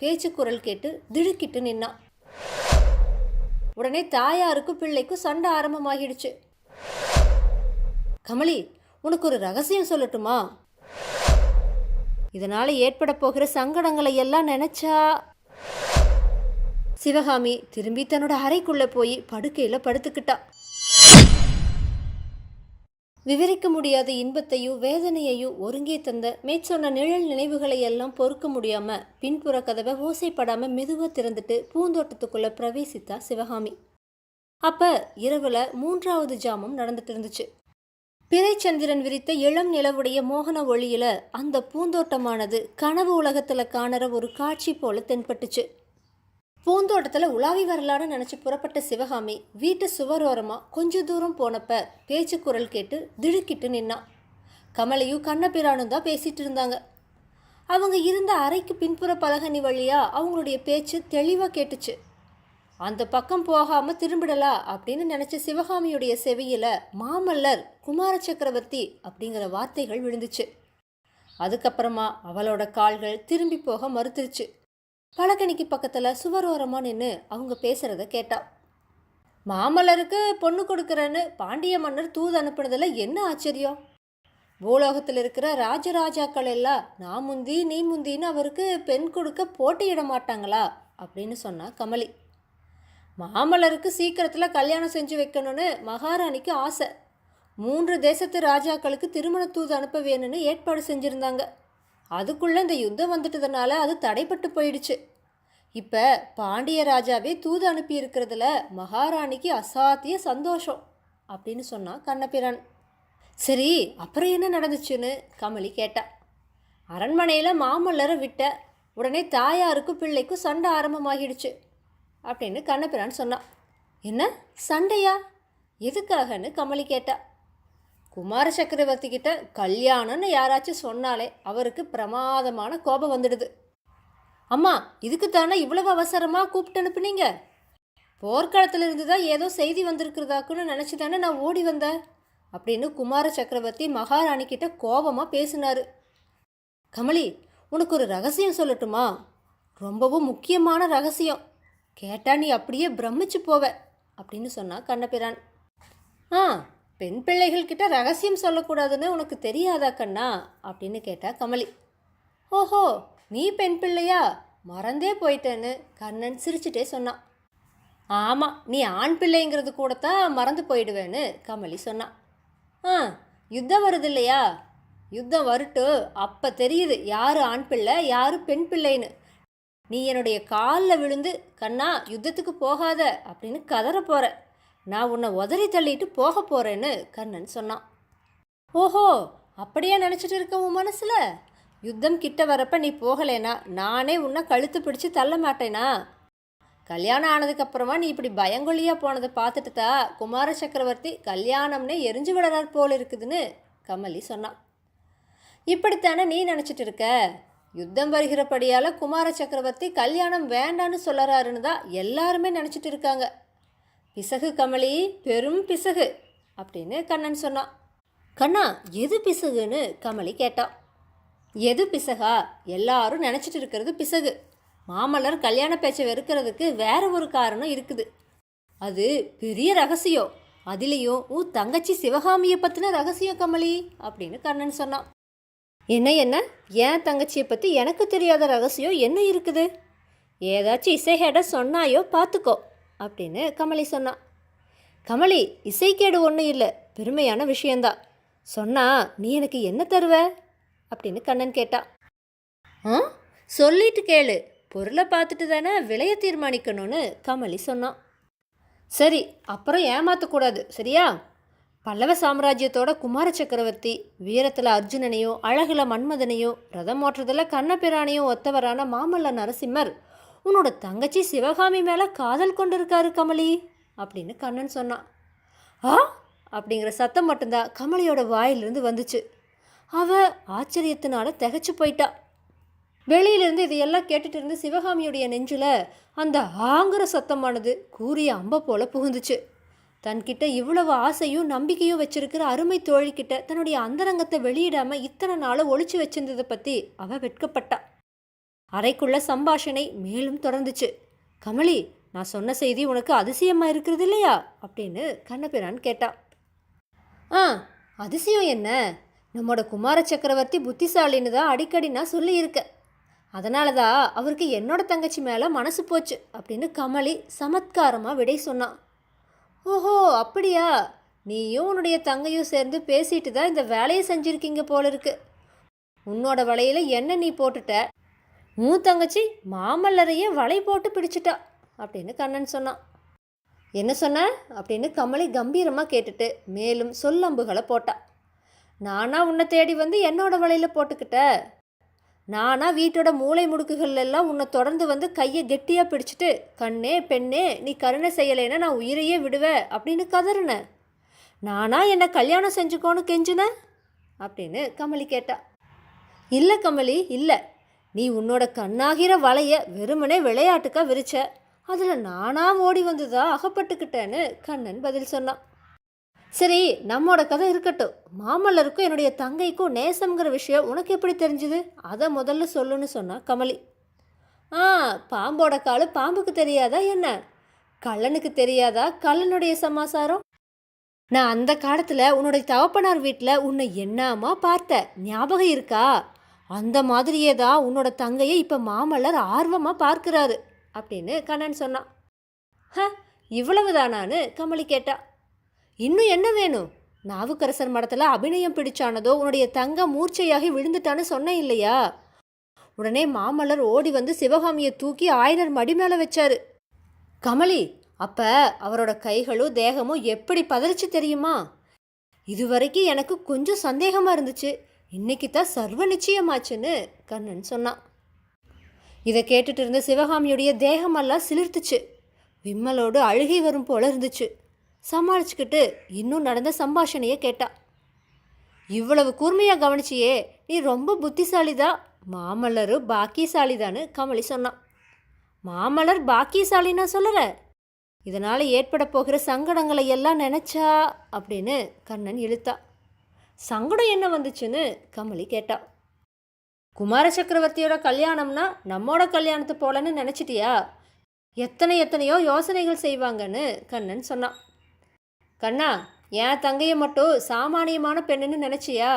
பேச்சு குரல் கேட்டு திடுக்கிட்டு நின்னான். உடனே தாயாருக்கும் பிள்ளைக்கும் சண்டை ஆரம்பமாகிடுச்சு. கமலி, உனக்கு ஒரு ரகசியம் சொல்லட்டுமா? இதனால ஏற்பட போகிற சங்கடங்களை எல்லாம் நினைச்சா. சிவகாமி திரும்பி தன்னோட அறைக்குள்ள போய் படுக்கையில படுத்துக்கிட்டா. விவரிக்க முடியாத இன்பத்தையும் வேதனையையும் ஒருங்கே தந்த மேற்சொன்ன நிழல் நினைவுகளை எல்லாம் பொறுக்க முடியாம பின்புற கதவை ஓசைப்படாம மெதுவா திறந்துட்டு பூந்தோட்டத்துக்குள்ள பிரவேசித்தா சிவகாமி. அப்ப இரவுல 3வது ஜாமம் நடந்துட்டு இருந்துச்சு. பிறைச்சந்திரன் விரித்த இளம் நிலவுடைய மோகன ஒளியில அந்த பூந்தோட்டமானது கனவு உலகத்துல காணற ஒரு காட்சி போல தென்பட்டுச்சு. பூந்தோட்டத்துல உலாவி வரலான்னு நினைச்சு புறப்பட்ட சிவகாமி வீட்டு சுவரோரமா கொஞ்ச தூரம் போனப்ப பேச்சு குரல் கேட்டு திடுக்கிட்டு நின்னான். கமலையும் கண்ணபிரானும் தான் பேசிட்டு இருந்தாங்க. அவங்க இருந்த அறைக்கு பின்புற பலகனி வழியா அவங்களுடைய பேச்சு தெளிவா கேட்டுச்சு. அந்த பக்கம் போகாம திரும்பிடலா அப்படின்னு நினைச்ச சிவகாமியுடைய செவியில மாமல்லர் குமார சக்கரவர்த்தி அப்படிங்கிற வார்த்தைகள் விழுந்துச்சு. அதுக்கப்புறமா அவளோட கால்கள் திரும்பி போக மறுத்துருச்சு. பலகனிக்கு பக்கத்துல சுவரோரமா நின்று அவங்க பேசுறத கேட்டா. மாமல்லருக்கு பொண்ணு கொடுக்கறன்னு பாண்டிய மன்னர் தூது அனுப்புனதுல என்ன ஆச்சரியம்? பூலோகத்தில் இருக்கிற ராஜராஜாக்கள் எல்லாம் நான் முந்தி நீ முந்தின்னு அவருக்கு பெண் கொடுக்க போட்டியிட மாட்டாங்களா அப்படின்னு சொன்னா கமலி. மாமல்லருக்கு சீக்கிரத்தில் கல்யாணம் செஞ்சு வைக்கணும்னு மகாராணிக்கு ஆசை. 3 தேசத்து ராஜாக்களுக்கு திருமண தூது அனுப்ப வேணும்னு ஏற்பாடு செஞ்சுருந்தாங்க. அதுக்குள்ளே இந்த யுத்தம் வந்துட்டதுனால அது தடைப்பட்டு போயிடுச்சு. இப்போ பாண்டிய ராஜாவே தூது அனுப்பி இருக்கிறதுல மகாராணிக்கு அசாத்திய சந்தோஷம் அப்படின்னு சொன்னான் கண்ணபிரான். சரி, அப்புறம் என்ன நடந்துச்சுன்னு கமலி கேட்டா. அரண்மனையில் மாமல்லரை விட்ட உடனே தாயாருக்கும் பிள்ளைக்கும் சண்டை ஆரம்பமாகிடுச்சு அப்படின்னு கண்ணபிரான் சொன்னான். என்ன சண்டையா? எதுக்காகன்னு கமலி கேட்டா. குமார சக்கரவர்த்தி கிட்ட கல்யாணம்னு யாராச்சும் சொன்னாலே அவருக்கு பிரமாதமான கோபம் வந்துடுது. அம்மா, இதுக்கு தானே இவ்வளவு அவசரமாக கூப்பிட்டு அனுப்புனீங்க? போர்க்களத்தில் இருந்து தான் ஏதோ செய்தி வந்திருக்கிறதாக்குன்னு நினச்சி தானே நான் ஓடி வந்தேன் அப்படின்னு குமார சக்கரவர்த்தி மகாராணி கிட்ட கோபமாக பேசினாரு. கமலி, உனக்கு ஒரு ரகசியம் சொல்லட்டுமா? ரொம்பவும் முக்கியமான ரகசியம். கேட்டா நீ அப்படியே பிரமிச்சு போவ அப்படின்னு சொன்னா கண்ணபிரான். பெண் பிள்ளைகள்கிட்ட ரகசியம் சொல்லக்கூடாதுன்னு உனக்கு தெரியாதா கண்ணா அப்படின்னு கேட்டா கமலி. ஓஹோ, நீ பெண் பிள்ளையா? மறந்தே போயிட்டேன்னு கண்ணன் சிரிச்சுட்டே சொன்னான். ஆமாம், நீ ஆண் பிள்ளைங்கிறது கூடத்தான் மறந்து போயிடுவேன்னு கமலி சொன்னான். யுத்தம் வருது இல்லையா? யுத்தம் வரட்டு, அப்போ தெரியுது யார் ஆண் பிள்ளை யார் பெண் பிள்ளைன்னு. நீ என்னுடைய காலில் விழுந்து கண்ணா யுத்தத்துக்கு போகாத அப்படின்னு கதற போகிற. நான் உன்னை உதறி தள்ளிட்டு போக போகிறேன்னு கண்ணன் சொன்னான். ஓஹோ, அப்படியே நினச்சிட்டு இருக்க உன் மனசில்? யுத்தம் கிட்ட வரப்ப நீ போகலேனா நானே உன்னை கழுத்து பிடிச்சி தள்ள மாட்டேனா? கல்யாணம் ஆனதுக்கப்புறமா நீ இப்படி பயங்கொல்லியாக போனதை பார்த்துட்டு தான் குமார சக்கரவர்த்தி கல்யாணம்னே எரிஞ்சு விடறார் போல் இருக்குதுன்னு கமலி சொன்னான். இப்படித்தானே நீ நினச்சிட்டு இருக்க? யுத்தம் வருகிறபடியால் குமார சக்கரவர்த்தி கல்யாணம் வேண்டான்னு சொல்லறாருன்னு தான் எல்லாருமே நினச்சிட்டு இருக்காங்க. பிசகு கமலி, பெரும் பிசகு அப்படின்னு கண்ணன் சொன்னான். கண்ணா, எது பிசகுன்னு கமலி கேட்டா. எது பிசகா? எல்லாரும் நினச்சிட்டு இருக்கிறது பிசகு. மாமல்லர் கல்யாண பேச்சை வெறுக்கிறதுக்கு வேற ஒரு காரணம் இருக்குது. அது பெரிய ரகசியம். அதுலேயும் உன் தங்கச்சி சிவகாமியை பற்றின ரகசியம் கமலி அப்படின்னு கண்ணன் சொன்னான். என்ன என்ன ஏன் தங்கச்சியை பற்றி எனக்கு தெரியாத ரகசியம் என்ன இருக்குது? ஏதாச்சும் இசைகேட சொன்னாயோ பார்த்துக்கோ அப்படின்னு கமலி சொன்னான். கமலி, இசைக்கேடு ஒன்றும் இல்லை, பெருமையான விஷயந்தான். சொன்னா நீ எனக்கு என்ன தருவ அப்படின்னு கண்ணன் கேட்டான். சொல்லிட்டு கேளு, பொருளை பார்த்துட்டு தானே விலையை தீர்மானிக்கணும்னு கமலி சொன்னான். சரி, அப்புறம் ஏமாற்றக்கூடாது சரியா? பல்லவ சாம்ராஜ்யத்தோட குமார சக்கரவர்த்தி வீரத்தில் அர்ஜுனனையும் அழகுல மன்மதனையும் ரதம் ஓட்டுறதில் கண்ணபிரானையும் ஒத்தவரான மாமல்ல நரசிம்மர் உன்னோட தங்கச்சி சிவகாமி மேலே காதல் கொண்டிருக்காரு கமலி அப்படின்னு கண்ணன் சொன்னான். அப்படிங்கிற சத்தம் மட்டும்தான் கமலியோட வாயிலிருந்து வந்துச்சு. அவ ஆச்சரியத்தினால திகைச்சு போயிட்டா. வெளியிலிருந்து இதையெல்லாம் கேட்டுட்டு இருந்து சிவகாமியுடைய நெஞ்சில் அந்த ஆங்கிற சத்தமானது கூறிய அம்ப போல புகுந்துச்சு. தன்கிட்ட இவ்வளவு ஆசையும் நம்பிக்கையும் வச்சிருக்கிற அருமை தோழிக்கிட்ட தன்னுடைய அந்தரங்கத்தை வெளியிடாமல் இத்தனை நாள் ஒழிச்சு வச்சிருந்ததை பற்றி அவள் வெட்கப்பட்டா. அறைக்குள்ள சம்பாஷணை மேலும் தொடர்ந்துச்சு. கமலி, நான் சொன்ன செய்தி உனக்கு அதிசயமா இருக்கிறது இல்லையா அப்படின்னு கண்ணபிரான் கேட்டான். ஆ, அதிசயம் என்ன? நம்மோட குமார சக்கரவர்த்தி புத்திசாலின்னு தான் அடிக்கடி நான் சொல்லியிருக்கேன். அதனால தான் அவருக்கு என்னோட தங்கச்சி மேலே மனசு போச்சு அப்படின்னு கமலி சமத்காரமாக விடை சொன்னான். ஓஹோ, அப்படியா? நீயும் உன்னுடைய தங்கையும் சேர்ந்து பேசிட்டு தான் இந்த வேலையை செஞ்சுருக்கீங்க போல இருக்கு. உன்னோட வலையில் என்ன நீ போட்டுட்ட, உன் தங்கச்சி மாமல்லரையே வலை போட்டு பிடிச்சிட்டா அப்படின்னு கண்ணன் சொன்னான். என்ன சொன்ன அப்படின்னு கமலி கம்பீரமாக கேட்டுட்டு மேலும் சொல்லம்புகளை போட்டா. நானா உன்னை தேடி வந்து என்னோட வலையில் போட்டுக்கிட்ட? நானா வீட்டோட மூளை முடுக்குகள் எல்லாம் உன்னை தொடர்ந்து வந்து கையை கெட்டியாக பிடிச்சிட்டு, கண்ணே பெண்ணே நீ கருணை செய்யலைன்னா நான் உயிரையே விடுவேன் அப்படின்னு கதறினேன்? நானா என்னை கல்யாணம் செஞ்சுக்கோன்னு கெஞ்சின அப்படின்னு கமலி கேட்டா. இல்லை கமலி, இல்லை. நீ உன்னோட கண்ணாகிற வலையை வெறுமனே விளையாட்டுக்கா விரிச்ச. அதில் நானா ஓடி வந்துதா அகப்பட்டுக்கிட்டேன்னு கண்ணன் பதில் சொன்னான். சரி, நம்மோட கதை இருக்கட்டும். மாமல்லருக்கும் என்னுடைய தங்கைக்கும் நேசம்ங்கிற விஷயம் உனக்கு எப்படி தெரிஞ்சுது? அதை முதல்ல சொல்லுன்னு சொன்னா கமலி. பாம்போட காலு பாம்புக்கு தெரியாதா என்ன? கள்ளனுக்கு தெரியாதா கள்ளனுடைய சமாசாரம்? நான் அந்த காலத்தில் உன்னுடைய தகப்பனார் வீட்டில் உன்னை என்னமா பார்த்த ஞாபகம் இருக்கா? அந்த மாதிரியே தான் உன்னோட தங்கையை இப்போ மாமல்லர் ஆர்வமாக பார்க்குறாரு அப்படின்னு கண்ணன் சொன்னான். இவ்வளவுதானான்னு கமலி கேட்டா. இன்னும் என்ன வேணும்? நாவுக்கரசர் மடத்தில் அபிநயம் பிடிச்சானதோ உன்னுடைய தங்க மூர்ச்சையாகி விழுந்துட்டான்னு சொன்னேன் இல்லையா? உடனே மாமல்லர் ஓடி வந்து சிவகாமியை தூக்கி ஆயனர் மடி மேலே வச்சாரு. கமலி, அப்போ அவரோட கைகளும் தேகமும் எப்படி பதறிச்சு தெரியுமா? இதுவரைக்கும் எனக்கு கொஞ்சம் சந்தேகமாக இருந்துச்சு. இன்னைக்கு தான் சர்வ நிச்சயமாச்சுன்னு கண்ணன் சொன்னான். இதை கேட்டுட்டு இருந்த சிவகாமியுடைய தேகமெல்லாம் சிலிர்த்துச்சு. விம்மலோடு அழுகை வரும் போல இருந்துச்சு. சமாளிச்சுக்கிட்டு இன்னும் நடந்த சம்பாஷணையை கேட்டா. இவ்வளவு கூர்மையாக கவனிச்சியே, நீ ரொம்ப புத்திசாலிதான். மாமல்லரு பாக்கியசாலிதான்னு கமலி சொன்னான். மாமல்லர் பாக்கியசாலின்னா சொல்லுற? இதனால் ஏற்பட போகிற சங்கடங்களை எல்லாம் நினச்சா அப்படின்னு கண்ணன் இழுத்தா. சங்கடம் என்ன வந்துச்சுன்னு கமலி கேட்டா. குமார சக்கரவர்த்தியோட கல்யாணம்னா நம்மோட கல்யாணத்தை போலன்னு நினச்சிட்டியா? எத்தனையோ யோசனைகள் செய்வாங்கன்னு கண்ணன் சொன்னான். கண்ணா, என் தங்கையை மட்டும் சாமானியமான பெண்ணுன்னு நினச்சியா?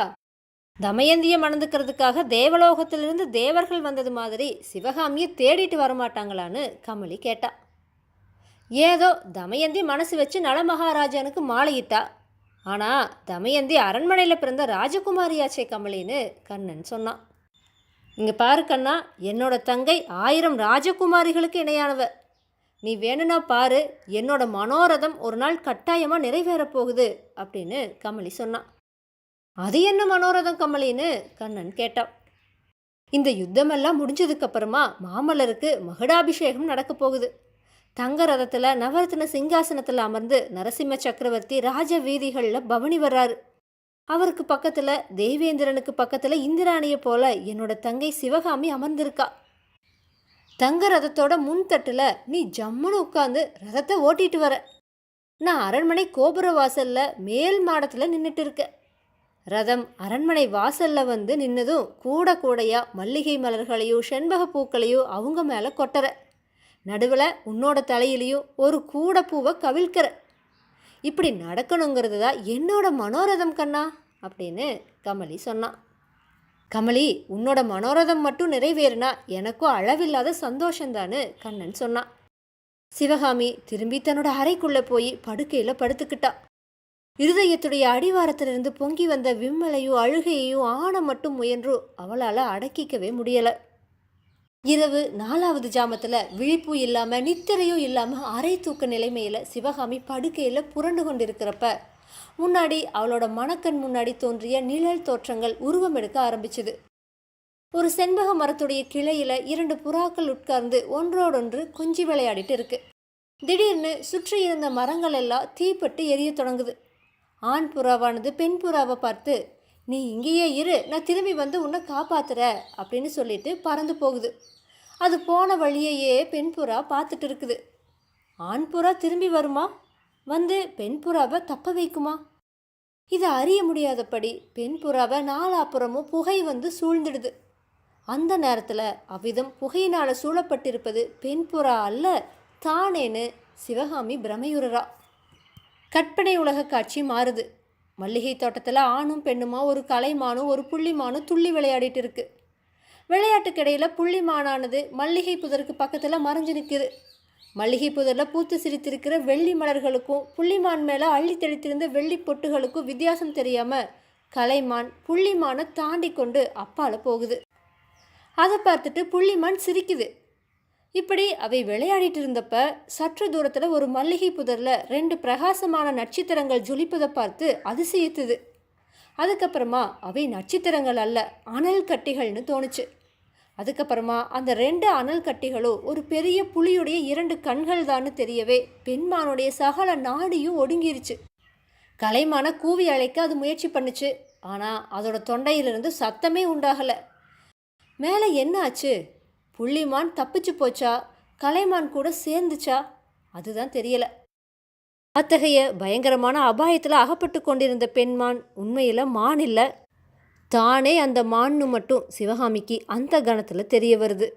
தமயந்தியை மணந்துக்கிறதுக்காக தேவலோகத்திலிருந்து தேவர்கள் வந்தது மாதிரி சிவகாமியை தேடிட்டு வரமாட்டாங்களான்னு கமலி கேட்டா. ஏதோ தமயந்தி மனசு வச்சு நலமகாராஜனுக்கு மாலையிட்டா. ஆனால் தமயந்தி அரண்மனையில் பிறந்த ராஜகுமாரியாச்சே கமலின்னு கண்ணன் சொன்னான். இங்கே பாரு கண்ணா, என்னோட தங்கை 1000 ராஜகுமாரிகளுக்கு இணையானவ. நீ வேணும்னா பாரு, என்னோட மனோரதம் ஒரு நாள் கட்டாயமாக நிறைவேறப் போகுது அப்படின்னு கமலி சொன்னான். அது என்ன மனோரதம் கமலின்னு கண்ணன் கேட்டான். இந்த யுத்தமெல்லாம் முடிஞ்சதுக்கப்புறமா மாமல்லருக்கு மகுடாபிஷேகம் நடக்க போகுது. தங்க ரதத்தில் நவரத்ன சிங்காசனத்தில் அமர்ந்து நரசிம்ம சக்கரவர்த்தி ராஜ வீதிகளில் பவனி வர்றாரு. அவருக்கு பக்கத்தில் தேவேந்திரனுக்கு பக்கத்தில் இந்திராணியை போல என்னோட தங்கை சிவகாமி அமர்ந்திருக்கா. தங்க ரதத்தோட முன்தட்டில் நீ ஜம்முன்னு உட்காந்து ரதத்தை ஓட்டிட்டு வர. நான் அரண்மனை கோபுர வாசலில் மேல் மாடத்தில் நின்றுட்டு இருக்கேன். ரதம் அரண்மனை வாசலில் வந்து நின்னதும் கூடையா மல்லிகை மலர்களையும் செண்பக பூக்களையும் அவங்க மேலே கொட்டுற. நடுவில் உன்னோட தலையிலையும் ஒரு பூவை கவிழ்க்கிற. இப்படி நடக்கணுங்கிறது தான் என்னோட மனோரதம் கண்ணா அப்படின்னு கமலி சொன்னான். கமலி, உன்னோட மனோரதம் மட்டும் நிறைவேறினா எனக்கும் அளவில்லாத சந்தோஷந்தான்னு கண்ணன் சொன்னான். சிவகாமி திரும்பி தன்னோட அறைக்குள்ளே போய் படுக்கையில் படுத்துக்கிட்டா. இருதயத்துடைய அடிவாரத்திலிருந்து பொங்கி வந்த விம்மலையும் அழுகையையும் ஆன மட்டும் முயன்று அவளால் அடக்கிக்கவே முடியலை. இரவு 4வது ஜாமத்தில் விழிப்பு இல்லாமல் நித்திரையும் இல்லாமல் அரை தூக்க நிலைமையில் சிவகாமி படுக்கையில் புரண்டு கொண்டிருக்கிறப்ப முன்னாடி அவளோட மணக்கண் முன்னாடி தோன்றிய நிழல் தோற்றங்கள் உருவம் எடுக்க ஆரம்பிச்சுது. ஒரு செண்பக மரத்துடைய கிளையில் 2 புறாக்கள் உட்கார்ந்து ஒன்றோடொன்று கொஞ்சி விளையாடிட்டு இருக்கு. திடீர்னு சுற்றி இருந்த மரங்கள் எல்லாம் தீப்பட்டு எரிய தொடங்குது. ஆண் புறாவானது பெண் புறாவை பார்த்து, நீ இங்கேயே இரு, நான் திரும்பி வந்து உன்னை காப்பாத்துற அப்படின்னு சொல்லிட்டு பறந்து போகுது. அது போன வழியையே பெண் புறா பார்த்துட்டு இருக்குது. ஆண் புறா திரும்பி வருமா, வந்து பெண் புறாவை தப்ப வைக்குமா? இதை அறிய முடியாதபடி பெண் புறாவை நாலாப்புறமும் புகை வந்து சூழ்ந்துடுது. அந்த நேரத்தில் அவ்விதம் புகையினால் சூழப்பட்டிருப்பது பெண் புறா அல்ல, தானேன்னு சிவகாமி பிரமையுறா. கற்பனை உலக காட்சி மாறுது. மல்லிகை தோட்டத்தில் ஆணும் பெண்ணுமா ஒரு கலைமானும் ஒரு புள்ளிமானும் துள்ளி விளையாடிட்டு இருக்கு. விளையாட்டுக்கிடையில் புள்ளிமானானது மல்லிகை புதருக்கு பக்கத்தில் மறைஞ்சு நிற்குது. மல்லிகை புதரில் பூத்து சிரித்திருக்கிற வெள்ளி மலர்களுக்கும் புள்ளிமான் மேலே அள்ளி தெளித்திருந்த வெள்ளி பொட்டுகளுக்கும் வித்தியாசம் தெரியாமல் கலைமான் புள்ளிமானை தாண்டி கொண்டு அப்பால போகுது. அதை பார்த்துட்டு புள்ளிமான் சிரிக்குது. இப்படி அவை விளையாடிட்டு இருந்தப்ப சற்று தூரத்தில் ஒரு மல்லிகை புதரில் 2 பிரகாசமான நட்சத்திரங்கள் ஜொலிப்பதை பார்த்து அதிசயித்துது. அதுக்கப்புறமா அவை நட்சத்திரங்கள் அல்ல, அனல் கட்டிகள்னு தோணுச்சு. அதுக்கப்புறமா அந்த 2 அனல் கட்டிகளும் ஒரு பெரிய புலியுடைய 2 கண்கள் தான்னு தெரியவே பெண்மானுடைய சகல நாடியும் ஒடுங்கிருச்சு. கலைமான கூவி அழைக்க அது முயற்சி பண்ணுச்சு. ஆனால் அதோட தொண்டையிலிருந்து சத்தமே உண்டாகலை. மேலே என்ன ஆச்சு? புள்ளிமான் தப்பிச்சு போச்சா, கலைமான் கூட சேர்ந்துச்சா? அதுதான் தெரியலை. அத்தகைய பயங்கரமான அபாயத்தில் அகப்பட்டு கொண்டிருந்த பெண்மான் உண்மையில் மான் இல்லை, தானே அந்த மான்னு மட்டும் சிவகாமிக்கு அந்த கணத்தில் தெரிய வருது.